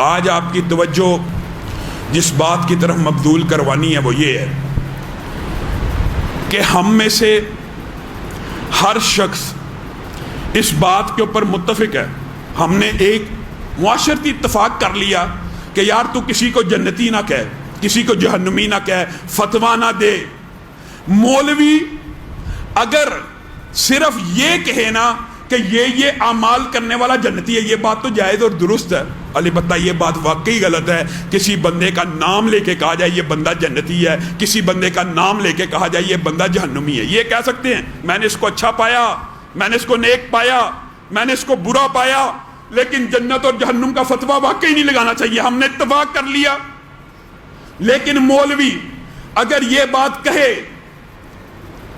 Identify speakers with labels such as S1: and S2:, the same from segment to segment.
S1: آج آپ کی توجہ جس بات کی طرف مبذول کروانی ہے وہ یہ ہے کہ ہم میں سے ہر شخص اس بات کے اوپر متفق ہے. ہم نے ایک معاشرتی اتفاق کر لیا کہ یار تو کسی کو جنتی نہ کہہ، کسی کو جہنمی نہ کہہ، فتویٰ نہ دے. مولوی اگر صرف یہ کہے نا کہ یہ اعمال کرنے والا جنتی ہے، یہ بات تو جائز اور درست ہے، البتہ یہ بات واقعی غلط ہے. کسی بندے کا نام لے کے کہا جائے یہ بندہ جنتی ہے، کسی بندے کا نام لے کے کہا جائے یہ بندہ جہنمی ہے. یہ کہہ سکتے ہیں میں نے اس کو اچھا پایا، میں نے اس کو نیک پایا، میں نے اس کو برا پایا، لیکن جنت اور جہنم کا فتویٰ واقعی نہیں لگانا چاہیے، ہم نے اتفاق کر لیا. لیکن مولوی اگر یہ بات کہے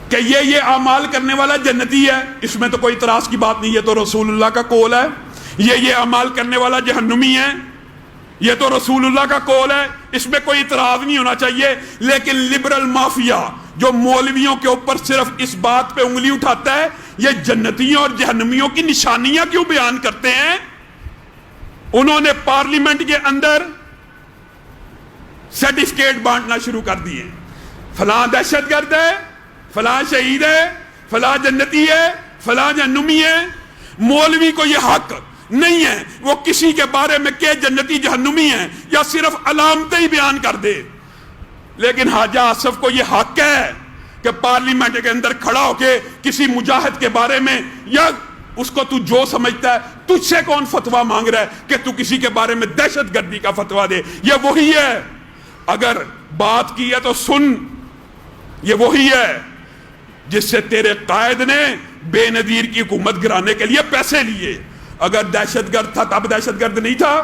S1: کہ یہ اعمال کرنے والا جنتی ہے، اس میں تو کوئی اعتراض کی بات نہیں، یہ تو رسول اللہ کا قول ہے. یہ اعمال کرنے والا جہنمی ہے، یہ تو رسول اللہ کا قول ہے، اس میں کوئی اعتراض نہیں ہونا چاہیے. لیکن لبرل مافیا جو مولویوں کے اوپر صرف اس بات پہ انگلی اٹھاتا ہے یہ جنتیوں اور جہنمیوں کی نشانیاں کیوں بیان کرتے ہیں. انہوں نے پارلیمنٹ کے اندر سرٹیفکیٹ بانٹنا شروع کر دیے، فلاں دہشت گرد ہے، فلاں شہید ہے، فلاں جنتی ہے، فلاں جہنمی ہے. مولوی کو یہ حق نہیں ہے وہ کسی کے بارے میں کہ جنتی جہنمی ہے یا صرف علامتیں ہی بیان کر دے. لیکن حاجہ آصف کو یہ حق ہے کہ پارلیمنٹ کے اندر کھڑا ہو کے کسی مجاہد کے بارے میں یا اس کو تو جو سمجھتا ہے، تجھ سے کون فتویٰ مانگ رہا ہے کہ تو کسی کے بارے میں دہشت گردی کا فتویٰ دے. یہ وہی ہے، اگر بات کی ہے تو سن، یہ وہی ہے جس سے تیرے قائد نے بے نظیر کی حکومت گرانے کے لیے پیسے لیے. اگر دہشت گرد تھا تب دہشت گرد نہیں تھا.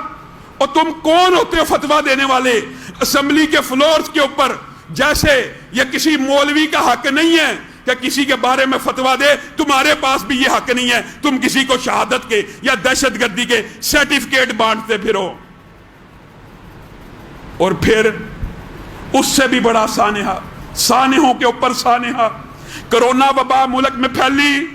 S1: اور تم کون ہوتے ہو فتویٰ دینے والے اسمبلی کے فلورز کے اوپر؟ جیسے یہ کسی مولوی کا حق نہیں ہے کہ کسی کے بارے میں فتویٰ دے، تمہارے پاس بھی یہ حق نہیں ہے. تم کسی کو شہادت کے یا دہشت گردی کے سرٹیفکیٹ بانٹتے پھرو. اور پھر اس سے بھی بڑا سانحہ، سانحوں کے اوپر سانحہ. کرونا وبا ملک میں پھیلی،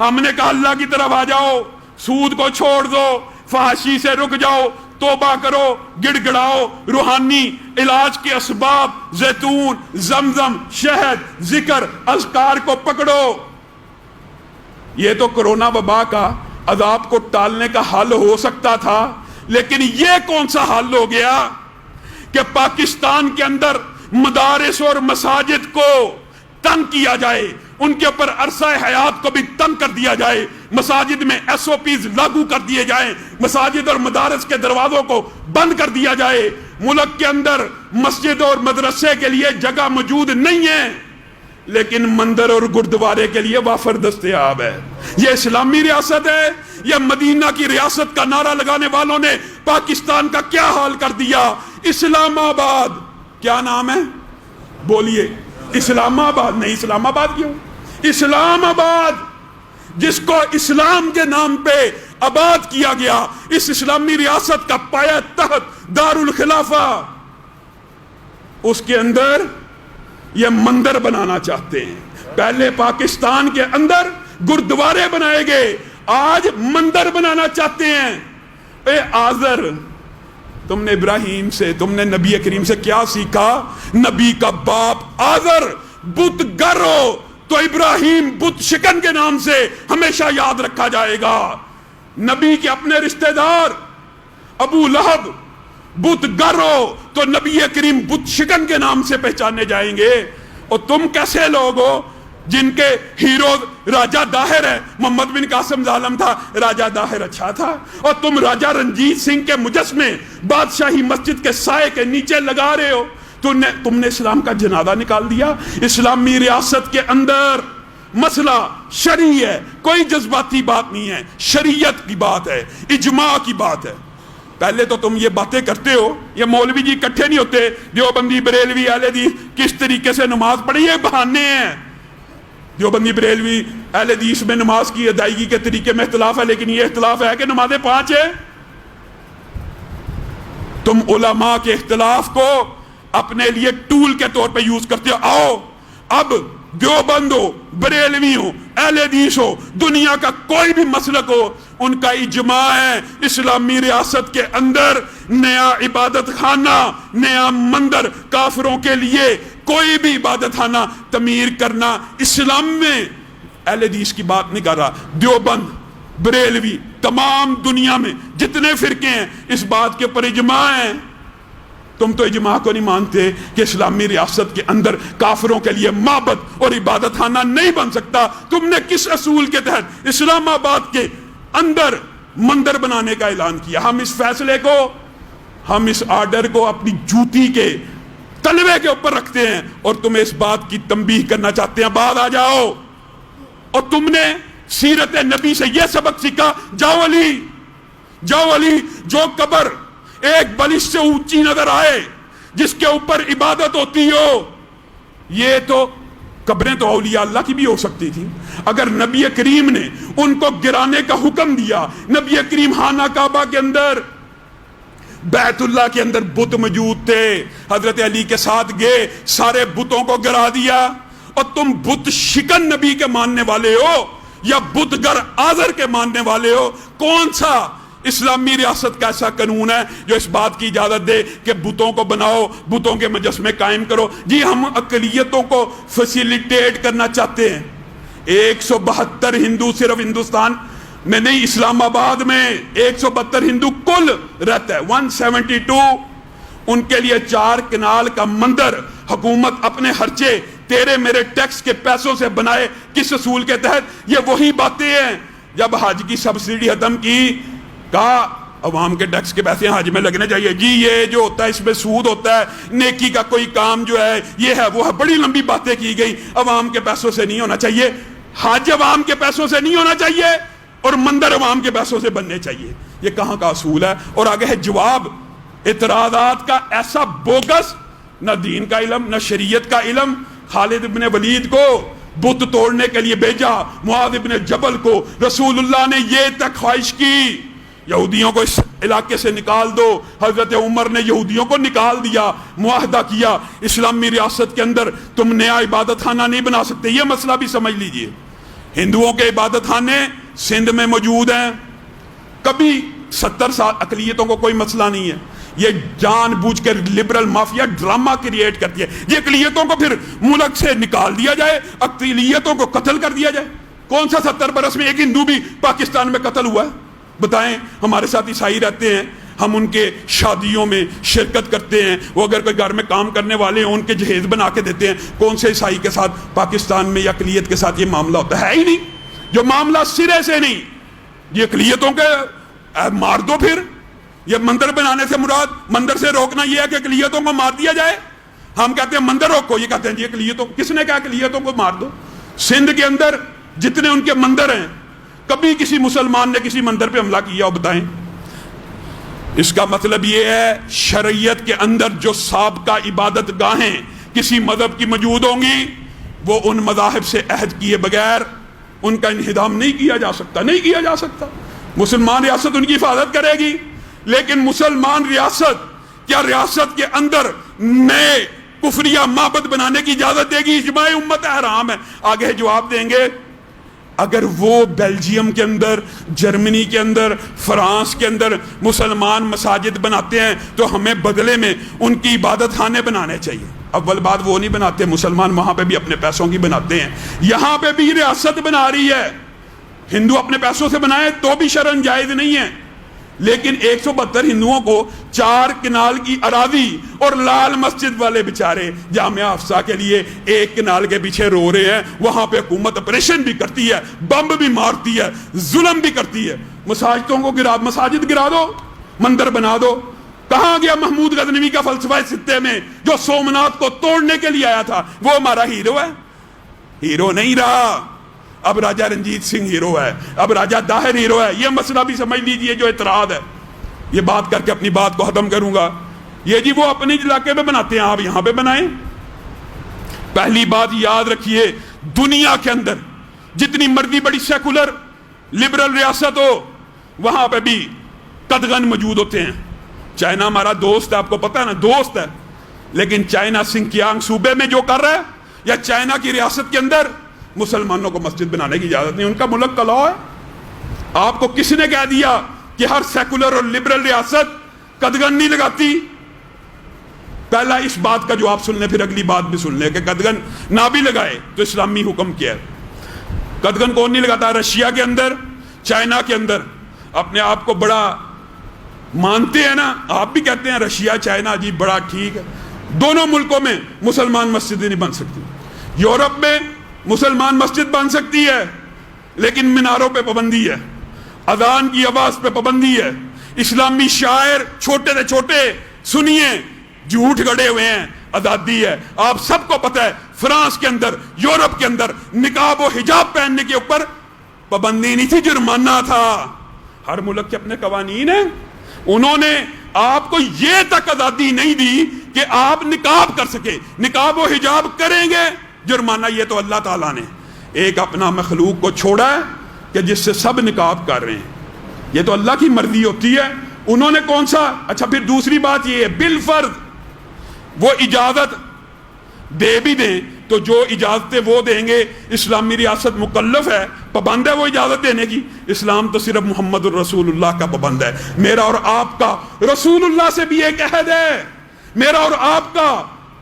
S1: ہم نے کہا اللہ کی طرف آ جاؤ، سود کو چھوڑ دو، فحاشی سے رک جاؤ، توبہ کرو، گڑ گڑاؤ، روحانی علاج کے اسباب زیتون، زمزم، شہد، ذکر، اذکار کو پکڑو. یہ تو کرونا وبا کا عذاب کو ٹالنے کا حل ہو سکتا تھا، لیکن یہ کون سا حل ہو گیا کہ پاکستان کے اندر مدارس اور مساجد کو تنگ کیا جائے، ان کے اوپر عرصہ حیات کو بھی تنگ کر دیا جائے، مساجد میں ایس او پیز لاگو کر دیے جائیں، مساجد اور مدارس کے دروازوں کو بند کر دیا جائے. ملک کے اندر مسجد اور مدرسے کے لیے جگہ موجود نہیں ہے، لیکن مندر اور گردوارے کے لیے وافر دستیاب ہے. یہ اسلامی ریاست ہے یا مدینہ کی ریاست کا نعرہ لگانے والوں نے پاکستان کا کیا حال کر دیا؟ اسلام آباد کیا نام ہے؟ بولیے. اسلام آباد نہیں، اسلام آباد کیوں؟ اسلام آباد جس کو اسلام کے نام پہ آباد کیا گیا، اس اسلامی ریاست کا پایہ تحت دارالخلافہ، اس کے اندر یہ مندر بنانا چاہتے ہیں. پہلے پاکستان کے اندر گردوارے بنائے گئے، آج مندر بنانا چاہتے ہیں. اے آذر، تم نے ابراہیم سے، تم نے نبی کریم سے کیا سیکھا؟ نبی کا باپ آذر بت گر ہو تو ابراہیم بت شکن کے نام سے ہمیشہ یاد رکھا جائے گا. نبی کے اپنے رشتہ دار ابو لہب بت گر ہو تو نبی کریم بت شکن کے نام سے پہچانے جائیں گے. اور تم کیسے لوگ ہو جن کے ہیرو راجہ داہر ہے؟ محمد بن قاسم ظالم تھا، راجہ داہر اچھا تھا. اور تم راجہ رنجیت سنگھ کے مجسمے بادشاہی مسجد کے سائے کے نیچے لگا رہے ہو. تم نے اسلام کا جنازہ نکال دیا. اسلامی ریاست کے اندر مسئلہ شرعی ہے، کوئی جذباتی بات نہیں ہے، شریعت کی بات ہے، اجماع کی بات ہے. پہلے تو تم یہ باتیں کرتے ہو، یہ مولوی جی اکٹھے نہیں ہوتے، دیوبندی بریلوی اہل حدیث کس طریقے سے نماز پڑھی، یہ بہانے ہیں. دیوبندی بریلوی اہل حدیث میں نماز کی ادائیگی کے طریقے میں اختلاف ہے، لیکن یہ اختلاف ہے کہ نمازیں 5 ہیں. تم علماء کے اختلاف کو اپنے لیے ٹول کے طور پہ یوز کرتے ہو. آؤ اب دیوبند ہو، بریلوی ہو، اہل حدیث ہو, دنیا کا کوئی بھی مسلک ہو, ان کا اجماع ہے اسلامی ریاست کے اندر نیا عبادت خانہ, نیا مندر کافروں کے لیے کوئی بھی عبادت خانہ تعمیر کرنا اسلام میں, اہل حدیث کی بات نہیں کر رہا, دیوبند, بریلوی, تمام دنیا میں جتنے فرقے ہیں اس بات کے اوپر اجماع ہیں. تم تو اجماع کو نہیں مانتے کہ اسلامی ریاست کے اندر کافروں کے لیے معبد اور عبادت خانہ نہیں بن سکتا. تم نے کس اصول کے تحت اسلام آباد کے اندر مندر بنانے کا اعلان کیا؟ ہم اس فیصلے کو, ہم اس آرڈر کو اپنی جوتی کے تلوے کے اوپر رکھتے ہیں اور تمہیں اس بات کی تنبیہ کرنا چاہتے ہیں. بعد آ جاؤ. اور تم نے سیرت نبی سے یہ سبق سیکھا, جاؤ علی, جاؤ علی, جو قبر ایک بلش سے اونچی نظر آئے جس کے اوپر عبادت ہوتی ہو, یہ تو قبریں تو اولیاء اللہ کی بھی ہو سکتی تھی. اگر نبی کریم نے ان کو گرانے کا حکم دیا, نبی کریم خانہ کعبہ کے اندر, بیت اللہ کے اندر بت موجود تھے, حضرت علی کے ساتھ گئے, سارے بتوں کو گرا دیا. اور تم بت شکن نبی کے ماننے والے ہو یا بت گر آزر کے ماننے والے ہو؟ کون سا اسلامی ریاست کا ایسا قانون ہے جو اس بات کی اجازت دے کہ بتوں کو بناؤ, بتوں کے مجسمے قائم کرو؟ جی ہم اقلیتوں کو فیسیلیٹیٹ کرنا چاہتے ہیں. 172 ہندو صرف ہندوستان میں نہیں, اسلام آباد میں 172 ہندو کل رہتا ہے, 172. ان کے لیے 4 کنال کا مندر حکومت اپنے خرچے تیرے میرے ٹیکس کے پیسوں سے بنائے. کس اصول کے تحت؟ یہ وہی باتیں ہیں جب حج کی سبسڈی ختم کی, کہا عوام کے ٹیکس کے پیسے حج میں لگنے چاہیے. جی یہ جو ہوتا ہے اس میں سود ہوتا ہے, نیکی کا کوئی کام جو ہے یہ ہے وہ ہے, بڑی لمبی باتیں کی گئی. عوام کے پیسوں سے نہیں ہونا چاہیے, حج عوام کے پیسوں سے نہیں ہونا چاہیے, اور مندر عوام کے پیسوں سے بننے چاہیے. یہ کہاں کا اصول ہے؟ اور آگے ہے جواب اعتراضات کا ایسا بوگس, نہ دین کا علم نہ شریعت کا علم. خالد ابن ولید کو بت توڑنے کے لیے بھیجا, معاذ ابن جبل کو رسول اللہ نے یہ تک خواہش کی یہودیوں کو اس علاقے سے نکال دو. حضرت عمر نے یہودیوں کو نکال دیا, معاہدہ کیا اسلامی ریاست کے اندر تم نیا عبادت خانہ نہیں بنا سکتے. یہ مسئلہ بھی سمجھ لیجئے, ہندوؤں کے عبادت خانے سندھ میں موجود ہیں, کبھی 70 سال اقلیتوں کو کوئی مسئلہ نہیں ہے. یہ جان بوجھ کر لبرل مافیا ڈرامہ کریٹ کرتی ہے. یہ اقلیتوں کو پھر ملک سے نکال دیا جائے, اقلیتوں کو قتل کر دیا جائے. کون سا 70 برس میں ایک ہندو بھی پاکستان میں قتل ہوا ہے؟ بتائیں. ہمارے ساتھ عیسائی رہتے ہیں, ہم ان کے شادیوں میں شرکت کرتے ہیں, وہ اگر کوئی گھر میں کام کرنے والے ہیں ان کے جہیز بنا کے دیتے ہیں. کون سے عیسائی کے ساتھ پاکستان میں یا اقلیت کے ساتھ یہ معاملہ ہوتا ہے؟ ہی نہیں. جو معاملہ سرے سے نہیں, یہ اقلیتوں کے مار دو. پھر یہ مندر بنانے سے مراد, مندر سے روکنا یہ ہے کہ اقلیتوں کو مار دیا جائے. ہم کہتے ہیں مندر روکو, یہ کہتے ہیں جی اقلیتوں. کس نے کہا اقلیتوں کو مار دو؟ سندھ کے اندر جتنے ان کے مندر ہیں, کبھی کسی مسلمان نے کسی مندر پہ حملہ کیا ہو بتائیں؟ اس کا مطلب یہ ہے شریعت کے اندر جو سابقہ عبادت گاہیں کسی مذہب کی موجود ہوں گی, وہ ان مذاہب سے عہد کیے بغیر ان کا انہدام نہیں کیا جا سکتا, نہیں کیا جا سکتا. مسلمان ریاست ان کی حفاظت کرے گی, لیکن مسلمان ریاست کیا ریاست کے اندر نئے کفریہ معبد بنانے کی اجازت دے گی؟ اجماع امت حرام ہے. آگے جواب دیں گے, اگر وہ بیلجیم کے اندر, جرمنی کے اندر, فرانس کے اندر مسلمان مساجد بناتے ہیں تو ہمیں بدلے میں ان کی عبادت خانے بنانے چاہیے. اول بات وہ نہیں بناتے, مسلمان وہاں پہ بھی اپنے پیسوں کی بناتے ہیں. یہاں پہ بھی ریاست بنا رہی ہے, ہندو اپنے پیسوں سے بنائے تو بھی شرعاً جائز نہیں ہے. لیکن 172 ہندوؤں کو 4 کنال کی اراضی اور لال مسجد والے بیچارے جامعہ افسا کے لیے 1 کنال کے پیچھے رو رہے ہیں. وہاں پہ حکومت آپریشن بھی کرتی ہے, بم بھی مارتی ہے, ظلم بھی کرتی ہے. مساجدوں کو مساجد گرا دو, مندر بنا دو. کہاں گیا محمود غزنوی کا فلسفہ ستے میں جو سومناتھ کو توڑنے کے لیے آیا تھا؟ وہ ہمارا ہیرو ہے؟ ہیرو نہیں رہا. اب راجہ رنجیت سنگھ ہیرو ہے, اب راجہ داہر ہیرو ہے. یہ مسئلہ بھی سمجھ لیجئے جو اعتراض ہے. یہ بات کر کے اپنی بات کو ختم کروں گا. یہ جی وہ اپنے علاقے میں بناتے ہیں, آپ یہاں پہ بنائیں. پہلی بات یاد رکھیے, دنیا کے اندر جتنی مرضی بڑی سیکولر لبرل ریاست ہو, وہاں پہ بھی قدغن موجود ہوتے ہیں. چائنا ہمارا دوست ہے, آپ کو پتہ ہے نا, دوست ہے. لیکن چائنا سنکیانگ صوبے میں جو کر رہا ہے, یا چائنا کی ریاست کے اندر مسلمانوں کو مسجد بنانے کی اجازت نہیں، ان کا ملک کا لا ہے۔ آپ کو کس نے کہہ دیا کہ ہر سیکولر اور لبرل ریاست قدغن نہیں لگاتی؟ پہلا اس بات کا جواب سن لیں، پھر اگلی بات بھی سن لیں کہ قدغن نہ بھی لگائے تو اسلامی حکم کیا ہے۔ قدغن کون نہیں لگاتا؟ رشیا کے اندر، چائنا کے اندر اپنے آپ کو بڑا مانتے ہیں نا، آپ بھی کہتے ہیں رشیا چائنا جی بڑا ٹھیک ہے، دونوں ملکوں میں مسلمان مسجدیں نہیں بن سکتی۔ یورپ میں مسلمان مسجد بن سکتی ہے لیکن میناروں پہ پابندی ہے، اذان کی آواز پہ پابندی ہے، اسلامی شاعر چھوٹے سے چھوٹے سنیے جھوٹ گڑے ہوئے ہیں، آزادی ہے۔ آپ سب کو پتہ ہے فرانس کے اندر، یورپ کے اندر نقاب و حجاب پہننے کے اوپر پابندی نہیں تھی، جرمانہ تھا۔ ہر ملک کے اپنے قوانین ہیں، انہوں نے آپ کو یہ تک آزادی نہیں دی کہ آپ نقاب کر سکے، نقاب و حجاب کریں گے جرمانہ۔ یہ تو اللہ تعالیٰ نے ایک اپنا مخلوق کو چھوڑا ہے کہ جس سے سب نقاب کر رہے ہیں، یہ تو اللہ کی مرضی ہوتی ہے۔ انہوں نے کون سا؟ اچھا پھر دوسری بات یہ ہے بالفرض وہ اجازت دے بھی دیں تو جو اجازتیں وہ دیں گے، اسلامی ریاست مکلف ہے، پابند ہے وہ اجازت دینے کی۔ اسلام تو صرف محمد الرسول اللہ کا پابند ہے۔ میرا اور آپ کا رسول اللہ سے بھی ایک عہد ہے، میرا اور آپ کا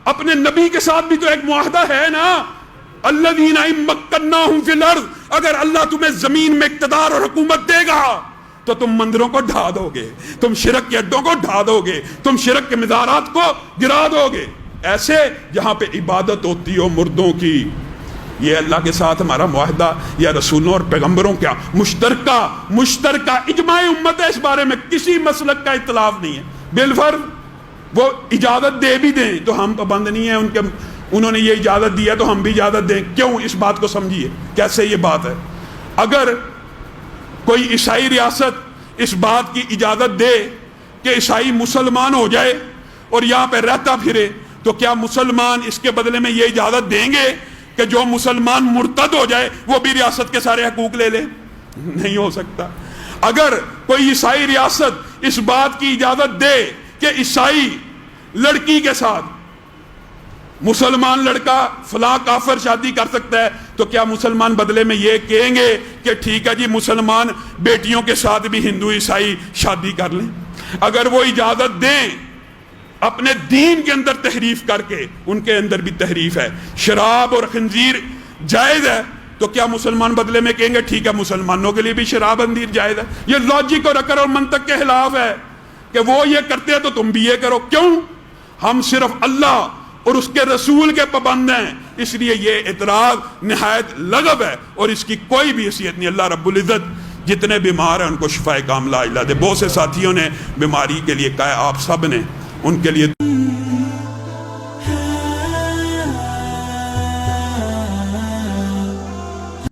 S1: اپنے نبی کے ساتھ بھی تو ایک معاہدہ ہے نا۔ الذین ان مکناہم فی الارض، اگر اللہ تمہیں زمین میں اقتدار اور حکومت دے گا تو تم مندروں کو ڈھا دو گے، تم شرک کے اڈوں کو ڈھا دو گے، تم شرک کے مزارات کو گرا دو گے۔ ایسے جہاں پہ عبادت ہوتی ہو مردوں کی، یہ اللہ کے ساتھ ہمارا معاہدہ یا رسولوں اور پیغمبروں کا مشترکہ اجماع امت ہے، اس بارے میں کسی مسلک کا اختلاف نہیں ہے۔ بالفرض وہ اجازت دے بھی دیں تو ہم پابند نہیں ہیں ان کے، انہوں نے یہ اجازت دی ہے تو ہم بھی اجازت دیں۔ کیوں؟ اس بات کو سمجھیے کیسے یہ بات ہے۔ اگر کوئی عیسائی ریاست اس بات کی اجازت دے کہ عیسائی مسلمان ہو جائے اور یہاں پہ رہتا پھرے، تو کیا مسلمان اس کے بدلے میں یہ اجازت دیں گے کہ جو مسلمان مرتد ہو جائے وہ بھی ریاست کے سارے حقوق لے لے؟ نہیں ہو سکتا۔ اگر کوئی عیسائی ریاست اس بات کی اجازت دے کہ عیسائی لڑکی کے ساتھ مسلمان لڑکا فلاں کافر شادی کر سکتا ہے، تو کیا مسلمان بدلے میں یہ کہیں گے کہ ٹھیک ہے جی مسلمان بیٹیوں کے ساتھ بھی ہندو عیسائی شادی کر لیں؟ اگر وہ اجازت دیں اپنے دین کے اندر تحریف کر کے، ان کے اندر بھی تحریف ہے، شراب اور خنزیر جائز ہے، تو کیا مسلمان بدلے میں کہیں گے ٹھیک ہے مسلمانوں کے لیے بھی شراب خنزیر جائز ہے؟ یہ لاجک اور عقل اور منطق کے خلاف ہے کہ وہ یہ کرتے ہیں تو تم بھی یہ کرو۔ کیوں؟ ہم صرف اللہ اور اس کے رسول کے پابند ہیں، اس لیے یہ اعتراض نہایت لغو ہے اور اس کی کوئی بھی حیثیت نہیں۔ اللہ رب العزت جتنے بیمار ہیں ان کو شفائے کاملہ عاجلہ دے۔ بہت سے ساتھیوں نے بیماری کے لیے کہا، آپ سب نے ان کے لیے